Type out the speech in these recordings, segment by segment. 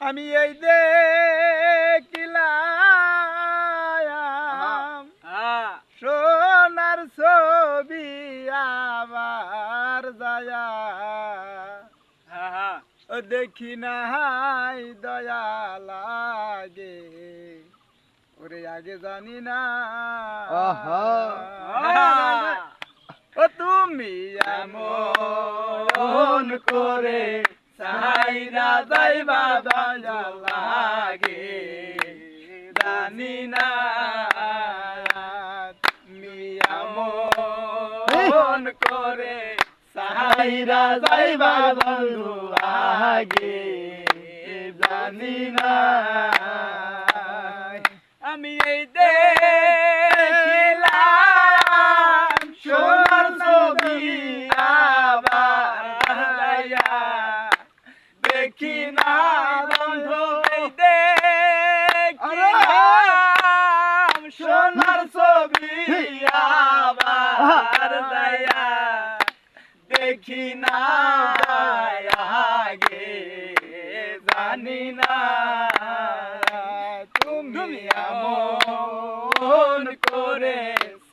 আমি এই দেখিলাম সোনার ছবি আবার যায়া ও দেখি নাই দয়া লাগে ওরে আগে জানি না ও তুমি এমন করে সাইরা যাইবা দয়া লাগে জানি না তুমি এমন করে সাইরা যাইবা বন্ধু আগে জানি না আমি এই দেখিলাম সোনার ছবি আবার যাইয়া দেখি না বন্ধু এই দেখিলাম সোনার ছবি আবার যাইয়া দেখি না আগে জানি না তুমি এমন করে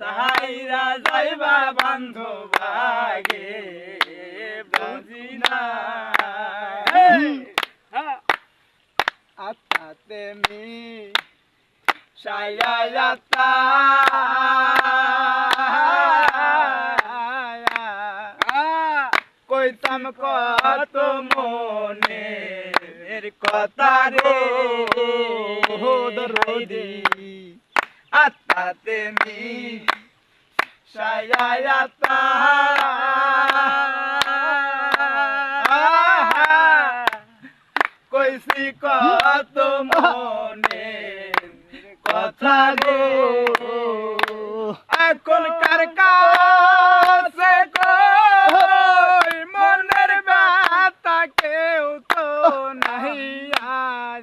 সাইরা যাইবা বান্ধব আগে বুঝি না আত্মাতে মি সায়াতা কইতাম কত মনের কথা রে দরদি আত্মাতে মি সায়াতা কইছি কত মনের কথা গো এখন কার কাছে কই মনের ব্যথা কেউ তো নাই আর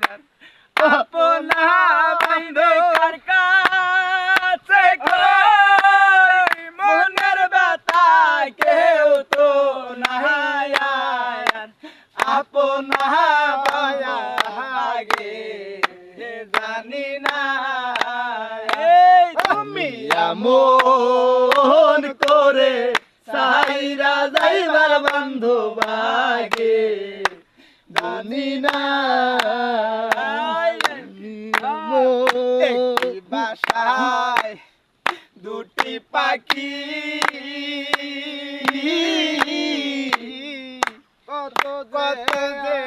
আপনা বন্ধু কার কাছে কই মনের ব্যথা কেউ তো নাই আর আপনা আগে জানি না তুমি এমন করে সাইরা যাইবার বান্ধব আগে জানি না একটি বাসায় দুটি পাখি কত যে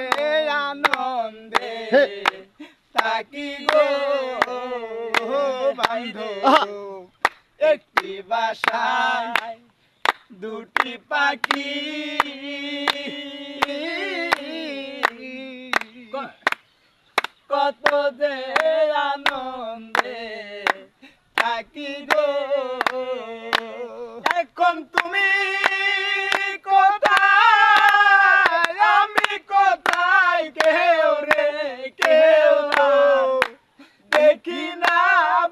আনন্দে থাকি গো বান্ধব একটি বাসায় দুটি পাখি কত যে আনন্দে থাকি গো এখন তুমি কোথায় আমি কোথায় কেউ রে কেউ দেখি না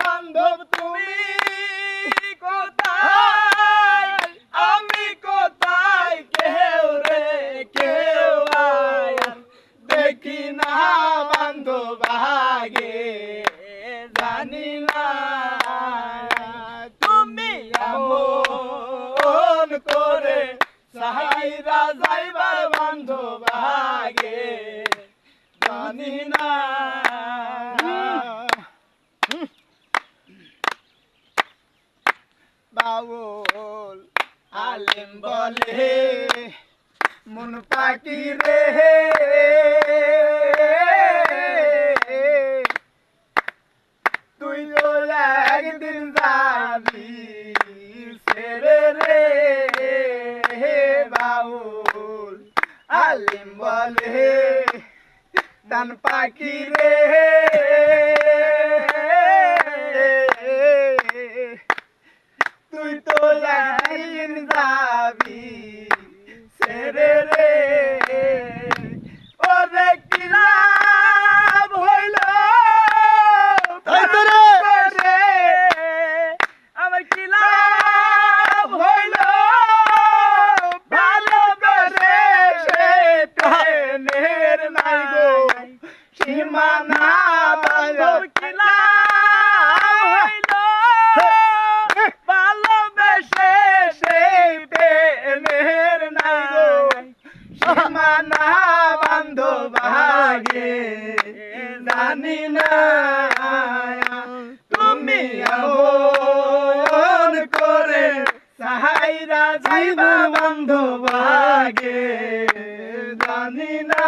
বান্ধব তুমি কোথায় আমি কোথায় কেউ রে কেউ দেখি না বান্ধব আগে জানি না তুমি এমন করে সাইরা যাইবার বান্ধব আগে জানি না বাউল আলেম বলে মন পাখি রে তুই তো একদিন যাবি ছেড়ে রে বাউল আলেম বলে দান পাখি রে তুই তো একদিন যাবি ছেড়ে রে ও দেখি লাভ হইল আমার কি লাভ হইল ভালো করে সে প্রেমের নাই গো সীমানা বান্ধব কিলা হইল ভালোবেসে সেই প্রেমের নাই সীমানা বান্ধব আগে জানি না তুমি এমন করে সাহাইরা যাইবা বান্ধব আগে জানি না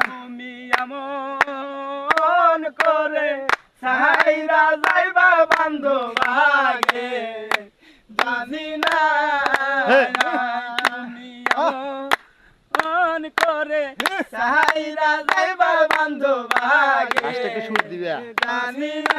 তুমি এমন করে সাহাইরা যাইবা বান্ধব আগে জানি না তুমি এমন করে সাহাইরা যাইবা বান্ধব আগে জানি না